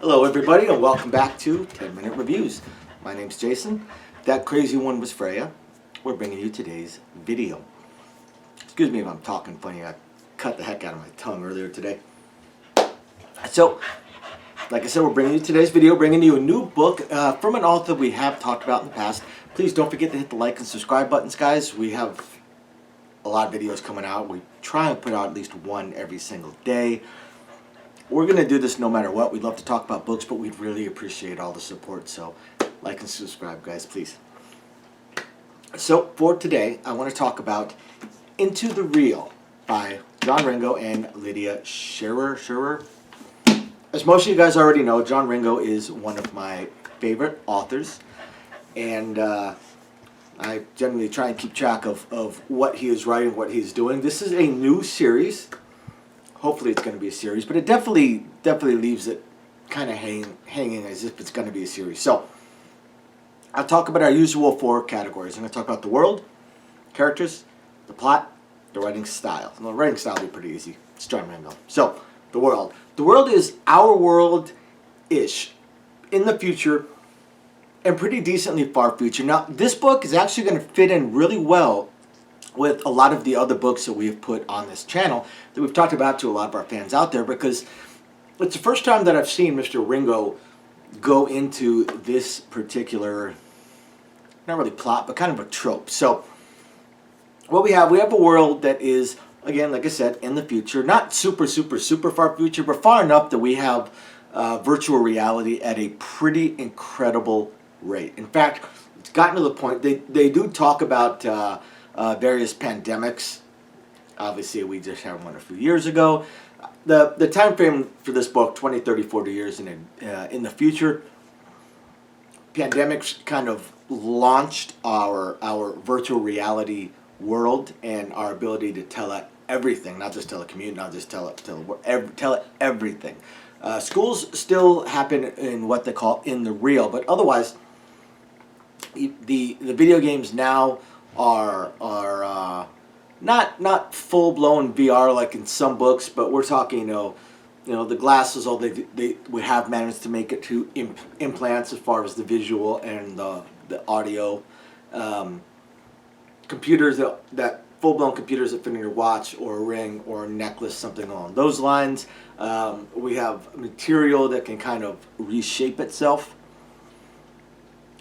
Hello everybody and welcome back to 10 Minute Reviews. My name's Jason. That crazy one was Freya. We're bringing you today's video. Excuse me if I'm talking funny. I cut the heck out of my tongue earlier today. So, like I said, we're bringing you today's video, bringing you a new book from an author we have talked about in the past. Please don't forget to hit the like and subscribe buttons, guys. We have a lot of videos coming out. We try and put out at least one every single day. We're going to do this no matter what. We'd love to talk about books, but we'd really appreciate all the support. So like and subscribe, guys, please. So for today, I want to talk about Into the Real by John Ringo and Lydia Sherrer. As most of you guys already know, John Ringo is one of my favorite authors. And I generally try and keep track of what he is writing, what he's doing. This is a new series. Hopefully it's going to be a series, but it definitely leaves it kind of hanging as if it's going to be a series. So I'll talk about our usual four categories. I'm going to talk about the world, characters, the plot, the writing style. And the writing style will be pretty easy. It's John Ringo. So the world. The world is our world-ish in the future and pretty decently far future. Now this book is actually going to fit in really well with a lot of the other books that we've put on this channel that we've talked about to a lot of our fans out there, because it's the first time that I've seen Mr. Ringo go into this particular, not really plot, but kind of a trope. So what we have a world that is, again, like I said, in the future, not super far future, but far enough that we have virtual reality at a pretty incredible rate. In fact, it's gotten to the point, they do talk about various pandemics. Obviously, we just had one a few years ago. The time frame for this book, 20, 30, 40 years in the future, pandemics kind of launched our virtual reality world and our ability to tell it everything, not just telecommute, not just tell it everything. Schools still happen in what they call in the real, but otherwise, the video games now are not full blown VR like in some books, but we're talking the glasses. All they would have managed to make it to implants as far as the visual and the audio. Computers that full blown computers that fit in your watch or a ring or a necklace, something along those lines. We have material that can kind of reshape itself.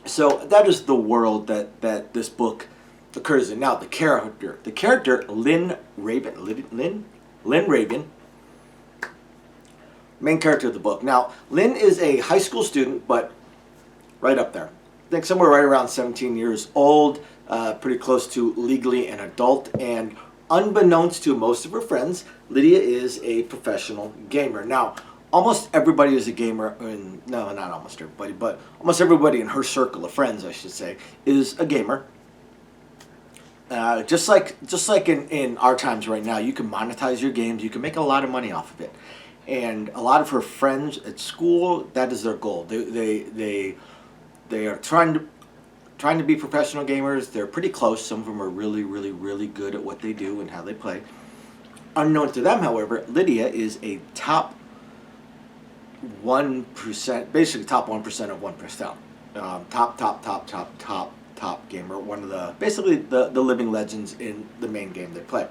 So that is the world that this book occurs in. Now the character Lynn Raven, main character of the book. Now Lynn is a high school student, but right up there. I think somewhere right around 17 years old, pretty close to legally an adult, and unbeknownst to most of her friends, Lydia is a professional gamer. Now, almost everybody is a gamer, no, not almost everybody, but almost everybody in her circle of friends, I should say, is a gamer. Just like in our times right now, you can monetize your games, you can make a lot of money off of it. And a lot of her friends at school, that is their goal. They are trying to be professional gamers. They're pretty close. Some of them are really good at what they do and how they play. Unknown to them, however, Lydia is a top 1%, basically top 1% of 1%. Top gamer, one of the living legends in the main game they play.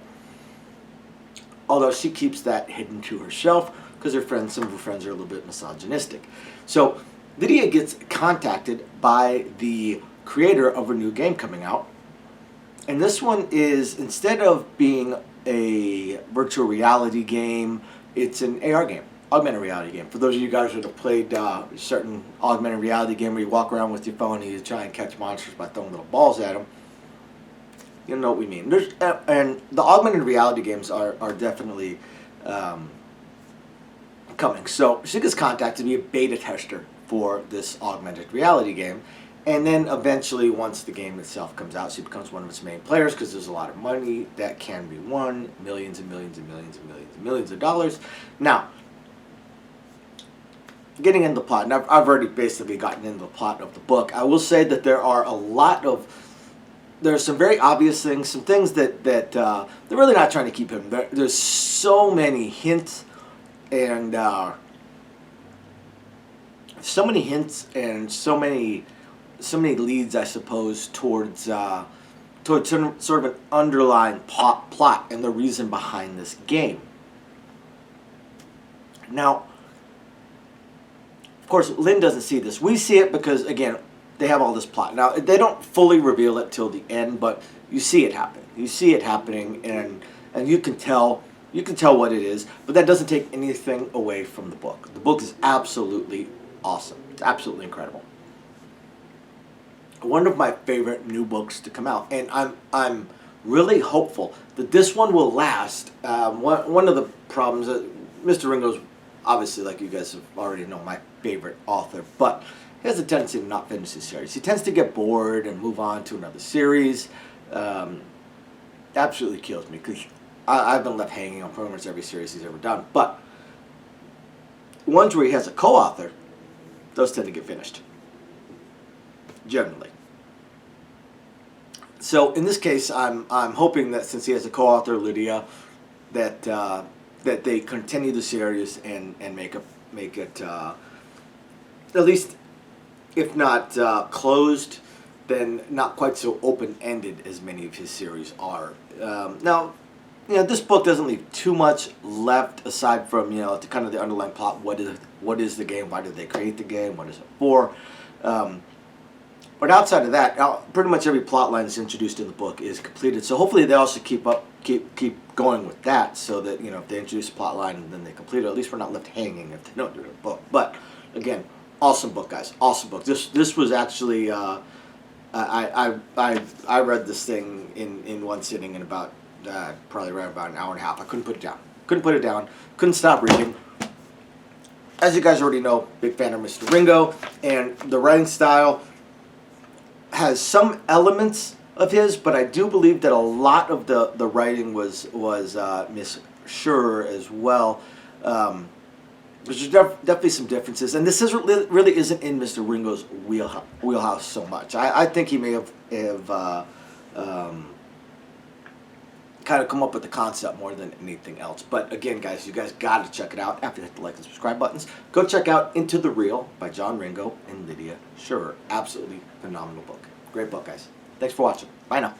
Although she keeps that hidden to herself because some of her friends are a little bit misogynistic. So Lydia gets contacted by the creator of a new game coming out, and this one is, instead of being a virtual reality game, it's an AR game. Augmented reality game. For those of you guys that have played a certain augmented reality game where you walk around with your phone and you try and catch monsters by throwing little balls at them, you know what we mean. And the augmented reality games are definitely coming. So she gets contacted to be a beta tester for this augmented reality game. And then eventually, once the game itself comes out, she becomes one of its main players because there's a lot of money that can be won. Millions and millions and millions and millions and millions of dollars. Now, getting into the plot, and I've already basically gotten into the plot of the book. I will say that there are some very obvious things, some things that they're really not trying to keep hidden. There's so many hints and so many hints and so many leads, I suppose, towards sort of an underlying plot and the reason behind this game. Now, of course, Lynn doesn't see this. We see it because, again, they have all this plot. Now, they don't fully reveal it till the end, but you see it happen. You see it happening, and you can tell what it is, but that doesn't take anything away from the book. The book is absolutely awesome. It's absolutely incredible. One of my favorite new books to come out, and I'm really hopeful that this one will last. One of the problems that Mr. Ringo's, obviously, like you guys have already know, my favorite author, but he has a tendency to not finish his series. He tends to get bored and move on to another series. Absolutely kills me, because I've been left hanging on pretty much every series he's ever done. But ones where he has a co-author, those tend to get finished, generally. So in this case, I'm hoping that since he has a co-author, Lydia, that that they continue the series and make it at least, if not closed, then not quite so open-ended as many of his series are. Now, this book doesn't leave too much left aside from to kind of the underlying plot. What is the game? Why did they create the game? What is it for? But outside of that, pretty much every plot line that's introduced in the book is completed. So hopefully they also keep going with that, so that if they introduce a plot line and then they complete it, at least we're not left hanging if they don't do the book. But again, awesome book, guys. Awesome book. This was actually I read this thing in one sitting in about probably right about an hour and a half. I couldn't put it down. Couldn't stop reading. As you guys already know, big fan of Mr. Ringo, and the writing style has some elements of his, but I do believe that a lot of the writing was Miss Sherrer as well. There's definitely some differences, and this really isn't in Mr. Ringo's wheelhouse so much. I think he may have kind of come up with the concept more than anything else. But again, guys, you guys got to check it out. After you hit the like and subscribe buttons, go check out Into the Real by John Ringo and Lydia Sherrer. Absolutely phenomenal book. Great book, guys. Thanks for watching. Bye now.